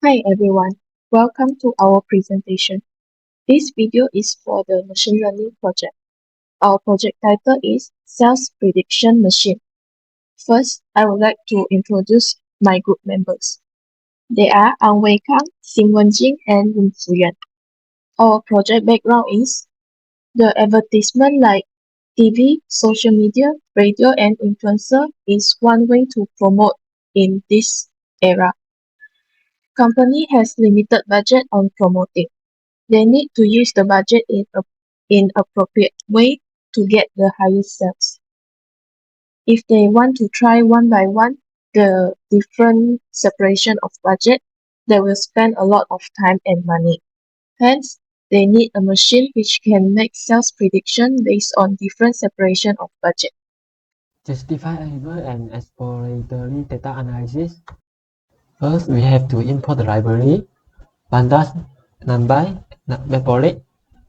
Hi everyone, welcome to our presentation. This video is for the machine learning project. Our project title is Sales Prediction Machine. First, I would like to introduce my group members. They are Ang Wei Kang, Sim Wen Jing, and Lim Fuyan. Our project background is the advertisement like TV, social media, radio, and influencer is one way to promote in this era. Company has limited budget on promoting. They need to use the budget in appropriate way to get the highest sales. If they want to try one by one the different separation of budget, they will spend a lot of time and money. Hence, they need a machine which can make sales prediction based on different separation of budget. Justifiable and exploratory data analysis. First, we have to import the library, pandas, numpy, matplotlib,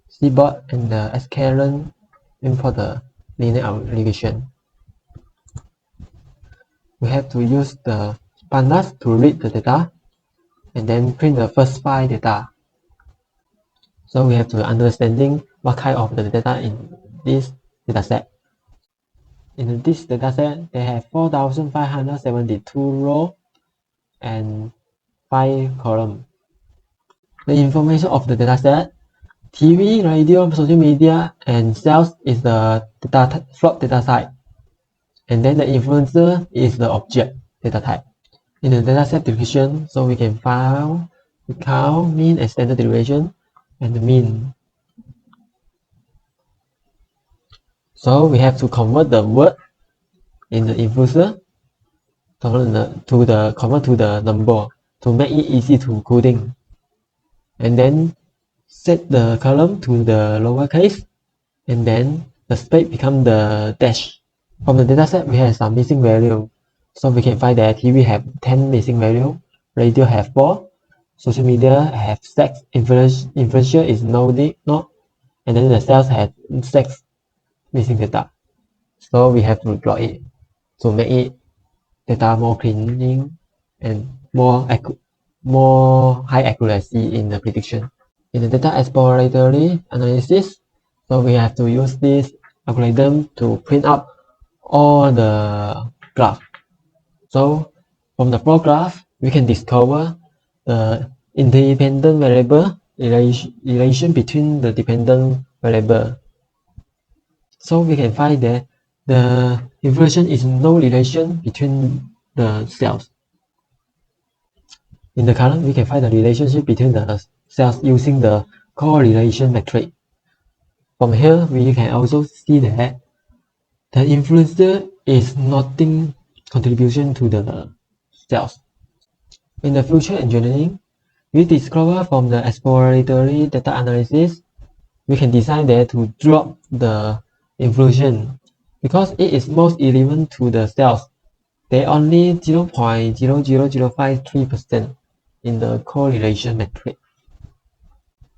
seaborn, and the sklearn import the linear regression. We have to use the pandas to read the data and then print the first file data. So we have to understanding what kind of the data in this dataset. In this dataset, they have 4,572 rows and 5 columns. The information of the dataset, TV, radio, social media, and sales is the data float data type. And then the influencer is the object data type. In the dataset division, so we can find the count, mean, and standard deviation, and the mean. So we have to convert the word in the influencer convert to the number to make it easy to coding. And then set the column to the lowercase, and then the space become the dash. From the dataset, we have some missing value. So we can find that TV have 10 missing value, radio have 4, social media have 6, influencer is not, and then the sales have 6 missing data. So we have to plot it to make it data more cleaning and more high accuracy in the prediction. In the data exploratory analysis, so we have to use this algorithm to print out all the graph. So from the flow graph, we can discover the independent variable relation between the dependent variable. So we can find that the inversion is no relation between the cells. In the column, we can find the relationship between the cells using the correlation matrix. From here, we can also see that the influencer is nothing contribution to the cells. In the future engineering, we discover from the exploratory data analysis, we can design there to drop the influence because it is most relevant to the cells. They only 0.00053% in the correlation metric.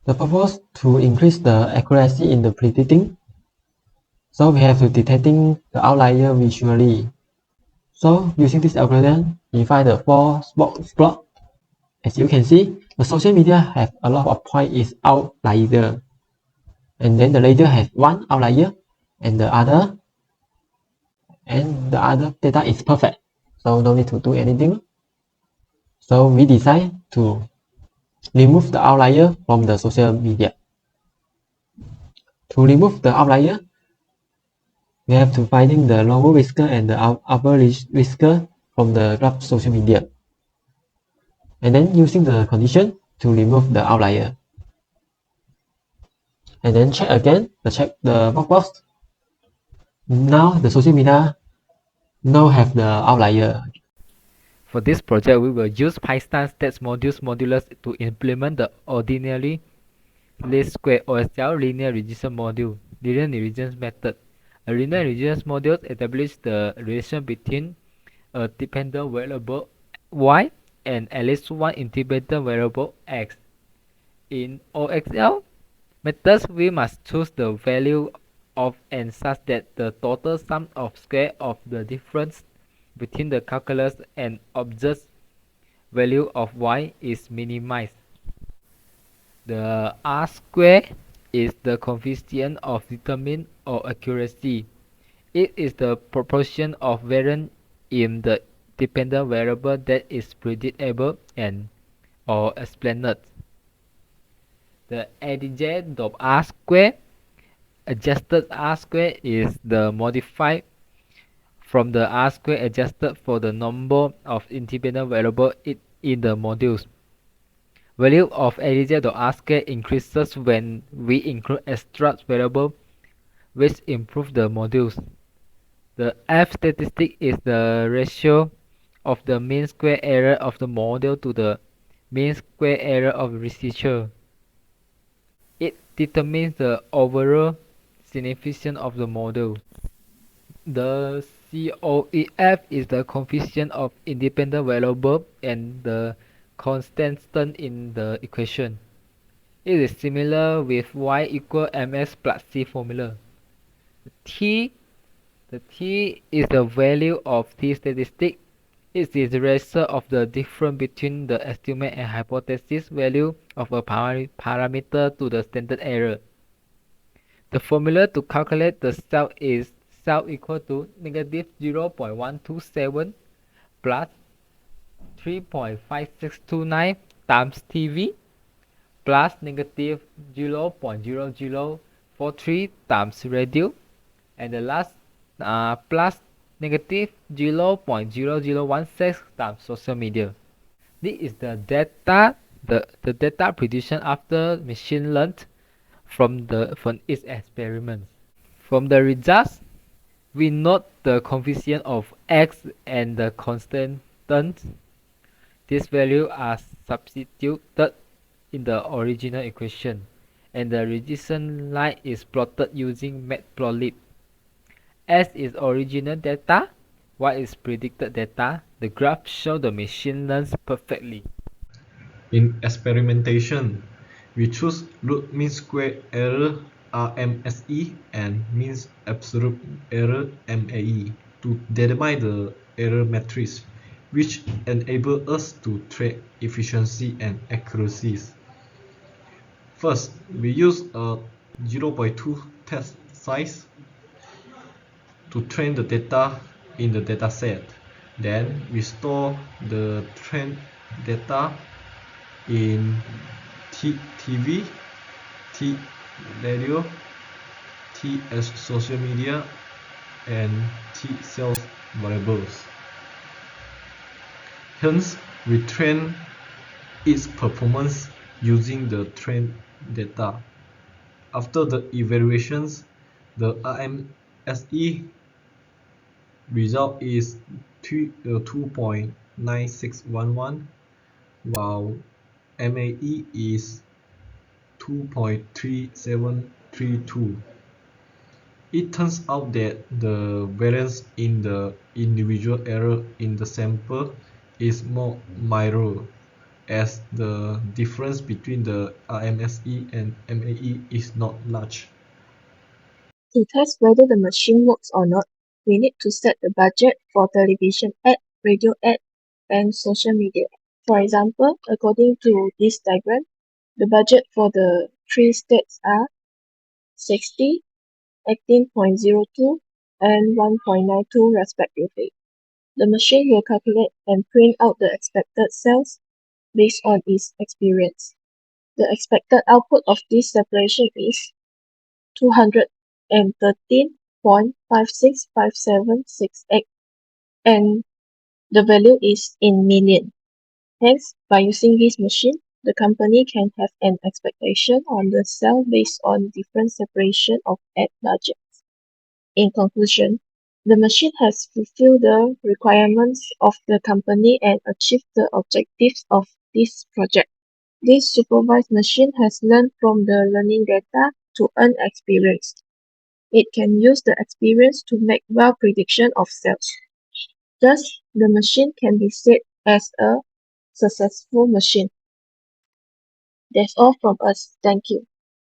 The purpose to increase the accuracy in the predicting. So we have to detecting the outlier visually. So using this algorithm, we find the 4 spot. As you can see, the social media have a lot of point is outlier. And then the radio has 1 outlier and the other data is perfect. So no need to do anything. So we decide to remove the outlier from the social media. To remove the outlier, we have to finding the lower whisker and the upper whisker from the graph social media. And then using the condition to remove the outlier. And then check again, check the box. Now the social media now have the outlier. For this project, we will use Python stats modulus to implement the ordinary least square OSL linear regression module, linear regression method. A linear regression module establishes the relation between a dependent variable y and at least one independent variable x. In OXL methods, we must choose the value of n such that the total sum of square of the difference between the calculus and objects value of y is minimized. The R square is the coefficient of determinant or accuracy. It is the proportion of variance in the dependent variable that is predictable and or explained. The adjacent of R square, adjusted R square, is the modified from the R square adjusted for the number of independent variables in the modules. Value of adjacent of R square increases when we include extra variables which improve the modules. The F statistic is the ratio of the mean square error of the model to the mean square error of the researcher. It determines the overall significance of the model. The COEF is the coefficient of independent variable and the constant in the equation. It is similar with y equal ms plus c formula. The t is the value of t statistic. It is the ratio of the difference between the estimate and hypothesis value of a parameter to the standard error. The formula to calculate the cell is cell equal to negative 0.127 plus 3.5629 times TV plus negative 0.0043 times radio, and the last plus negative 0.0016 times social media. This is the data, the data prediction after machine learned from its experiments. From the results, we note the coefficient of x and the constant. These values are substituted in the original equation, and the regression line is plotted using matplotlib. S is original data, Y is predicted data. The graph shows the machine learns perfectly. In experimentation, we choose root mean square error RMSE and mean absolute error MAE to determine the error matrix, which enable us to track efficiency and accuracies. First, we use a 0.2 test size to train the data in the dataset. Then we store the trained data in TV, T radio, T as social media, and T sales variables. Hence, we train its performance using the trained data. After the evaluations, the RMSE result is 2.9611, while MAE is 2.3732. It turns out that the variance in the individual error in the sample is more minor, as the difference between the RMSE and MAE is not large. To test whether the machine works or not, we need to set the budget for television ad, radio ad, and social media. For example, according to this diagram, the budget for the three states are 60, 18.02, and 1.92 respectively. The machine will calculate and print out the expected sales based on its experience. The expected output of this separation is 213.565768, and the value is in million. Hence, by using this machine, the company can have an expectation on the sale based on different separation of ad budgets. In conclusion, the machine has fulfilled the requirements of the company and achieved the objectives of this project. This supervised machine has learned from the learning data to earn experience. It can use the experience to make well prediction of sales. Thus, the machine can be said as a successful machine. That's all from us. Thank you.